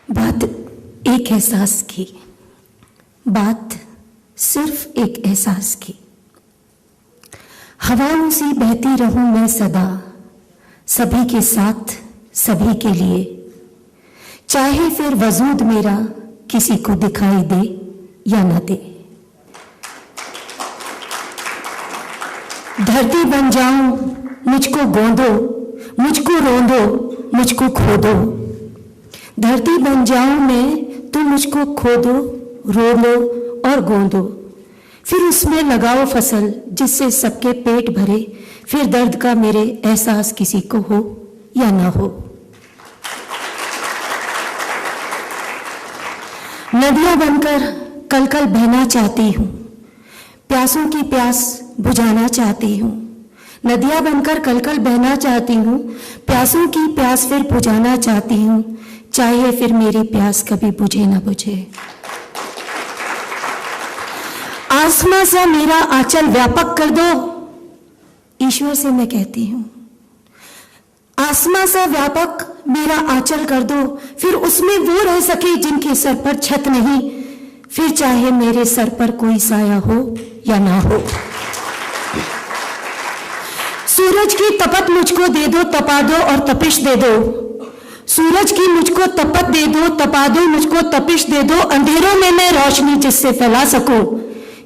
बात एक एहसास की, बात सिर्फ एक एहसास की। हवाओं सी बहती रहूं मैं सदा, सभी के साथ सभी के लिए, चाहे फिर वजूद मेरा किसी को दिखाई दे या न दे। धरती बन जाऊं, मुझको गोंदो, मुझको रोंदो, मुझको खोदो। धरती बन जाऊं मैं, तो मुझको खोदो, रो लो और गोंदो। फिर उसमें लगाओ फसल जिससे सबके पेट भरे, फिर दर्द का मेरे एहसास किसी को हो या ना हो। नदियां बनकर कल कल बहना चाहती हूँ, प्यासों की प्यास बुझाना चाहती हूँ। नदियां बनकर कल कल बहना चाहती हूँ, प्यासों की प्यास फिर बुझाना चाहती हूँ, चाहे फिर मेरी प्यास कभी बुझे ना बुझे। आसमां सा मेरा आंचल व्यापक कर दो, ईश्वर से मैं कहती हूँ। आसमां सा व्यापक मेरा आंचल कर दो, फिर उसमें वो रह सके जिनके सर पर छत नहीं, फिर चाहे मेरे सर पर कोई साया हो या ना हो। सूरज की तपत मुझको दे दो, तपा दो और तपिश दे दो। सूरज की मुझको तपत दे दो, तपा दो, मुझको तपिश दे दो। अंधेरों में मैं रोशनी जिससे फैला सकूं,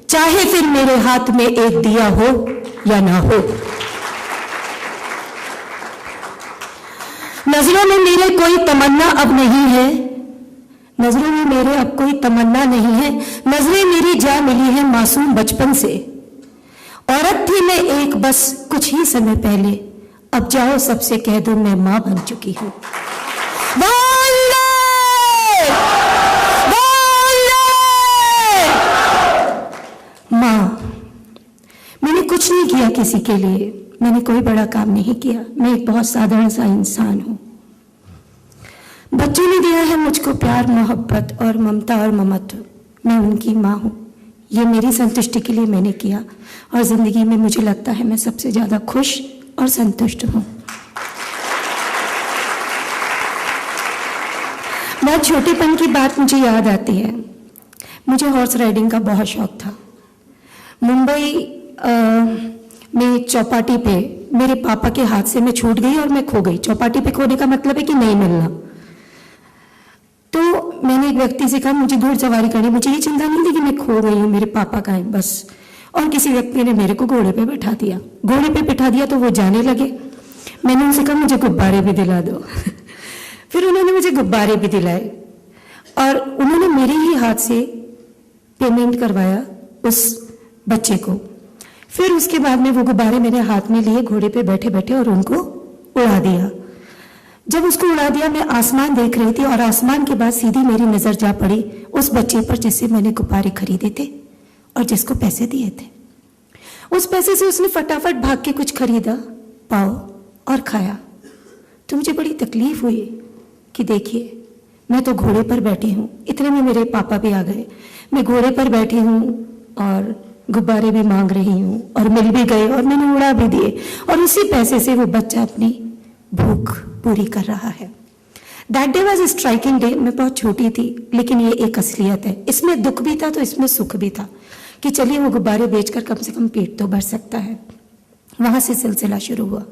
चाहे फिर मेरे हाथ में एक दिया हो या ना हो। नजरों में मेरे कोई तमन्ना अब नहीं है, नजरों में मेरे अब कोई तमन्ना नहीं है। नजरें मेरी जा मिली है मासूम बचपन से। औरत थी मैं एक बस कुछ ही समय पहले, अब जाओ सबसे कह दो मैं मां बन चुकी हूं। मां, मैंने कुछ नहीं किया किसी के लिए, मैंने कोई बड़ा काम नहीं किया, मैं एक बहुत साधारण सा इंसान हूं। बच्चों ने दिया है मुझको प्यार, मोहब्बत और ममता और ममत्व, मैं उनकी मां हूं। ये मेरी संतुष्टि के लिए मैंने किया, और जिंदगी में मुझे लगता है मैं सबसे ज्यादा खुश और संतुष्ट हूं। बहुत छोटेपन की बात मुझे याद आती है। मुझे हॉर्स राइडिंग का बहुत शौक था। मुंबई में चौपाटी पे मेरे पापा के हाथ से मैं छूट गई और मैं खो गई। चौपाटी पे खोने का मतलब है कि नहीं मिलना। तो मैंने एक व्यक्ति से कहा मुझे घुड़सवारी करनी, मुझे ये चिंता नहीं थी कि मैं खो गई हूँ, मेरे पापा का है बस। और किसी व्यक्ति ने मेरे को घोड़े पे बैठा दिया। घोड़े पे बैठा दिया तो वो जाने लगे। मैंने उनसे कहा मुझे गुब्बारे भी दिला दो। फिर उन्होंने मुझे गुब्बारे भी दिलाए और उन्होंने मेरे ही हाथ से पेमेंट करवाया उस बच्चे को। फिर उसके बाद में वो गुब्बारे मेरे हाथ में लिए, घोड़े पे बैठे बैठे और उनको उड़ा दिया। जब उसको उड़ा दिया मैं आसमान देख रही थी और आसमान के बाद सीधी मेरी नजर जा पड़ी उस बच्चे पर जिससे मैंने गुब्बारे खरीदे थे और जिसको पैसे दिए थे। उस पैसे से उसने फटाफट भाग के कुछ खरीदा, पाओ और खाया। तो मुझे बड़ी तकलीफ हुई कि देखिए मैं तो घोड़े पर बैठी हूँ। इतने में मेरे पापा भी आ गए। मैं घोड़े पर बैठी हूँ और गुब्बारे भी मांग रही हूँ और मिल भी गए और मैंने उड़ा भी दिए, और उसी पैसे से वो बच्चा अपनी भूख पूरी कर रहा है। That day was a striking day. मैं बहुत छोटी थी, लेकिन ये एक असलियत है। इसमें दुख भी था तो इसमें सुख भी था कि चलिए वो गुब्बारे बेचकर कम से कम पेट तो भर सकता है। वहां से सिलसिला शुरू हुआ।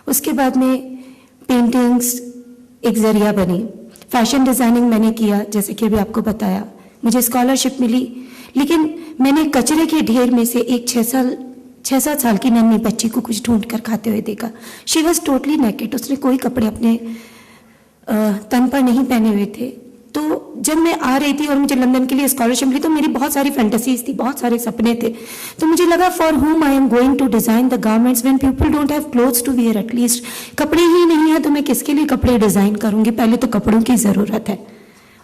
उसके बाद में पेंटिंग्स एक जरिया बनी। फैशन डिजाइनिंग मैंने किया, जैसे कि अभी आपको बताया। मुझे स्कॉलरशिप मिली, लेकिन मैंने कचरे के ढेर में से एक 6-7 साल की नन्ही बच्ची को कुछ ढूंढ कर खाते हुए देखा। She was totally naked. उसने कोई कपड़े अपने तन पर नहीं पहने हुए थे। तो जब मैं आ रही थी और मुझे लंदन के लिए स्कॉलरशिप मिली तो मेरी बहुत सारी फैंटेसीज थी, बहुत सारे सपने थे। तो मुझे लगा for whom I am going to design the garments when people don't have clothes to wear. At least कपड़े ही नहीं है तो मैं किसके लिए कपड़े डिजाइन करूंगी, पहले तो कपड़ों की जरूरत है।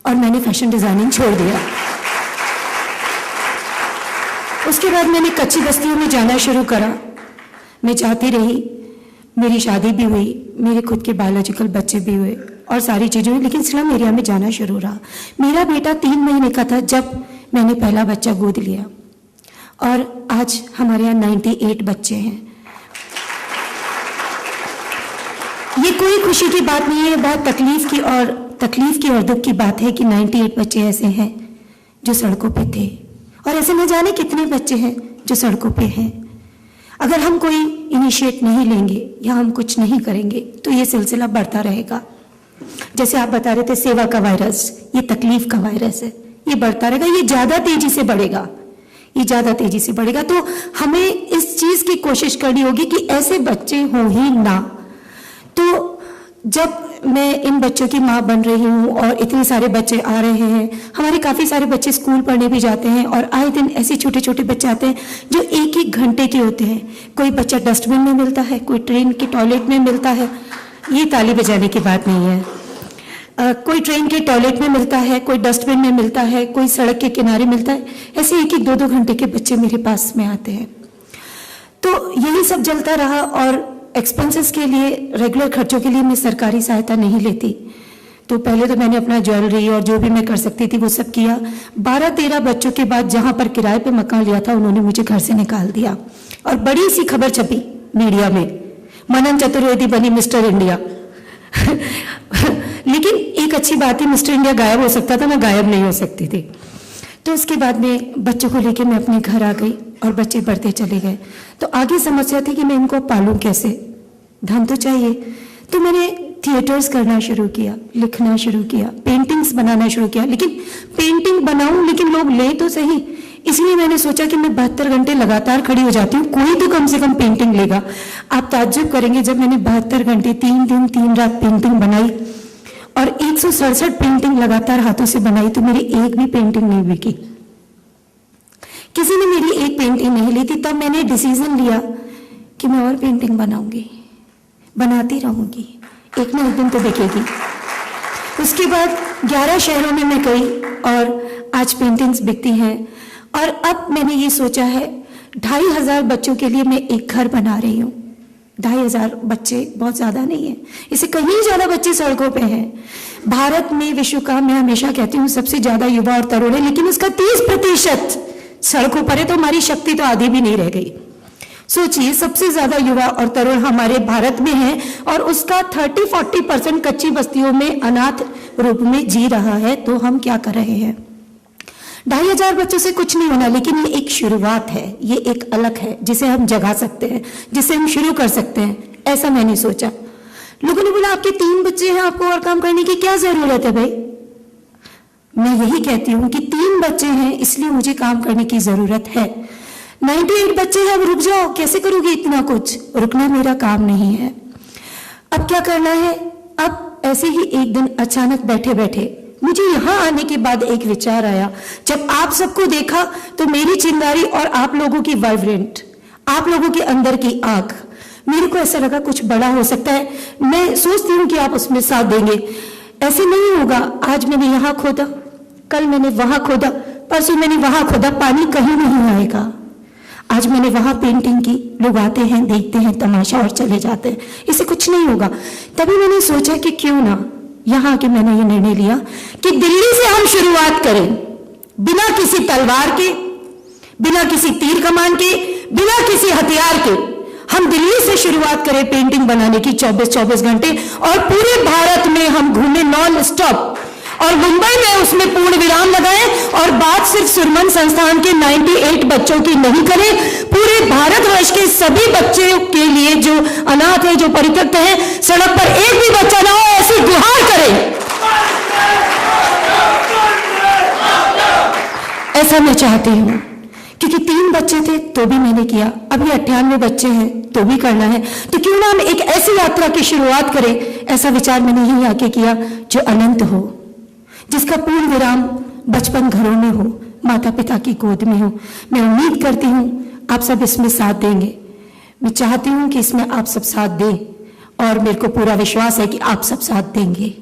और मैंने फैशन डिजाइनिंग छोड़ दिया। उसके बाद मैंने कच्ची बस्तियों में जाना शुरू करा। मैं जाती रही, मेरी शादी भी हुई, मेरे खुद के बायोलॉजिकल बच्चे भी हुए और सारी चीजें हुई, लेकिन स्लम एरिया में जाना शुरू रहा। मेरा बेटा 3 महीने का था जब मैंने पहला बच्चा गोद लिया, और आज हमारे यहाँ 98 बच्चे हैं। ये कोई खुशी की बात नहीं है, ये बहुत तकलीफ की और तकलीफ की और दुख की बात है कि 98 बच्चे ऐसे हैं जो सड़कों पे थे, और ऐसे न जाने कितने बच्चे हैं जो सड़कों पे हैं। अगर हम कोई इनिशिएट नहीं लेंगे या हम कुछ नहीं करेंगे तो ये सिलसिला बढ़ता रहेगा। जैसे आप बता रहे थे सेवा का वायरस, ये तकलीफ का वायरस है, ये बढ़ता रहेगा, ये ज्यादा तेजी से बढ़ेगा, ये ज्यादा तेजी से बढ़ेगा। तो हमें इस चीज की कोशिश करनी होगी कि ऐसे बच्चे हो ही ना। तो जब मैं इन बच्चों की माँ बन रही हूँ और इतने सारे बच्चे आ रहे हैं, हमारे काफी सारे बच्चे स्कूल पढ़ने भी जाते हैं और आए दिन ऐसे छोटे छोटे बच्चे आते हैं जो एक एक घंटे के होते हैं। कोई बच्चा डस्टबिन में मिलता है, कोई ट्रेन के टॉयलेट में मिलता है, ये ताली बजाने की बात नहीं है। कोई ट्रेन के टॉयलेट में मिलता है, कोई डस्टबिन में मिलता है, कोई सड़क के किनारे मिलता है। ऐसे एक एक दो दो घंटे के बच्चे मेरे पास में आते हैं। तो यही सब चलता रहा और एक्सपेंसेस के लिए, रेगुलर खर्चों के लिए मैं सरकारी सहायता नहीं लेती। तो पहले तो मैंने अपना ज्वेलरी और जो भी मैं कर सकती थी वो सब किया। 12-13 बच्चों के बाद जहां पर किराए पे मकान लिया था उन्होंने मुझे घर से निकाल दिया और बड़ी सी खबर छपी मीडिया में, मनन चतुर्वेदी बनी मिस्टर इंडिया। लेकिन एक अच्छी बात है, मिस्टर इंडिया गायब हो सकता था, मैं गायब नहीं हो सकती थी। तो उसके बाद में बच्चों को लेकर मैं अपने घर आ गई और बच्चे बढ़ते चले गए। तो आगे समस्या थी कि मैं इनको पालूं कैसे, धन तो चाहिए। तो मैंने थिएटर्स करना शुरू किया, लिखना शुरू किया, पेंटिंग्स बनाना शुरू किया। लेकिन पेंटिंग बनाऊं लेकिन लोग ले तो सही, इसलिए मैंने सोचा कि मैं 72 घंटे लगातार खड़ी हो जाती हूँ, कोई तो कम से कम पेंटिंग लेगा। आप ताज्जुब करेंगे, जब मैंने 72 घंटे 3 दिन 3 रात पेंटिंग बनाई और 167 पेंटिंग लगातार हाथों से बनाई तो मेरी एक भी पेंटिंग नहीं बिकी, किसी ने मेरी एक पेंटिंग नहीं ली थी। तब मैंने डिसीजन लिया कि मैं और पेंटिंग बनाऊंगी, बनाती रहूंगी, एक ना एक दिन तो बिकेगी। उसके बाद 11 शहरों में मैं गई और आज पेंटिंग्स बिकती हैं। और अब मैंने ये सोचा है 2500 बच्चों के लिए मैं एक घर बना रही हूँ। 2500 बच्चे बहुत ज्यादा नहीं है, इससे कहीं ज्यादा बच्चे सड़कों पे हैं। भारत में विश्व का, मैं हमेशा कहती हूँ, सबसे ज्यादा युवा और तरुण है, लेकिन उसका 30% सड़कों पर है, तो हमारी शक्ति तो आधी भी नहीं रह गई। सोचिए, सबसे ज्यादा युवा और तरुण हमारे भारत में है और उसका 30-40% कच्ची बस्तियों में अनाथ रूप में जी रहा है। तो हम क्या कर रहे हैं? 2500 बच्चों से कुछ नहीं होना, लेकिन ये एक शुरुआत है, ये एक अलग है जिसे हम जगा सकते हैं, जिसे हम शुरू कर सकते हैं। ऐसा मैंने सोचा। लोगों ने बोला आपके 3 बच्चे हैं, आपको और काम करने की क्या जरूरत है? भाई, मैं यही कहती हूं कि 3 बच्चे हैं इसलिए मुझे काम करने की जरूरत है। 98 बच्चे हैं, अब रुक जाओ, कैसे करोगे इतना कुछ? रुकना मेरा काम नहीं है। अब क्या करना है? अब ऐसे ही एक दिन अचानक बैठे बैठे मुझे यहां आने के बाद एक विचार आया। जब आप सबको देखा तो मेरी चिंगारी और आप लोगों की वाइब्रेंट, आप लोगों के अंदर की आग, मेरे को ऐसा लगा कुछ बड़ा हो सकता है। मैं सोचती हूँ कि आप उसमें साथ देंगे। ऐसे नहीं होगा, आज मैंने यहां खोदा, कल मैंने वहां खोदा, परसों मैंने वहां खोदा, पानी कहीं नहीं आएगा। आज मैंने वहां पेंटिंग की, लोग आते हैं, देखते हैं तमाशा और चले जाते हैं, इससे कुछ नहीं होगा। तभी मैंने सोचा कि क्यों ना यहां के, मैंने ये निर्णय लिया कि दिल्ली से हम शुरुआत करें, बिना किसी तलवार के, बिना किसी तीर कमान के, बिना किसी हथियार के। हम दिल्ली से शुरुआत करें पेंटिंग बनाने की 24-24 घंटे, और पूरे भारत में हम घूमें नॉन स्टॉप, और मुंबई में उसमें पूर्ण विराम लगाएं। और बात सिर्फ सुरमन संस्थान के 98 बच्चों की नहीं करें, पूरे भारतवर्ष के सभी बच्चों के लिए जो अनाथ है, जो परित्यक्त है, सड़क पर एक भी बच्चा ना हो, ऐसी गुहार करें। ऐसा मैं चाहती हूं, क्योंकि 3 बच्चे थे तो भी मैंने किया, अभी 98 बच्चे हैं तो भी करना है। तो क्यों ना हम एक ऐसी यात्रा की शुरुआत करें। ऐसा विचार मैंने यही आके किया जो अनंत हो, जिसका पूर्ण विराम बचपन घरों में हो, माता पिता की गोद में हो। मैं उम्मीद करती हूं आप सब इसमें साथ देंगे। मैं चाहती हूं कि इसमें आप सब साथ दें और मेरे को पूरा विश्वास है कि आप सब साथ देंगे।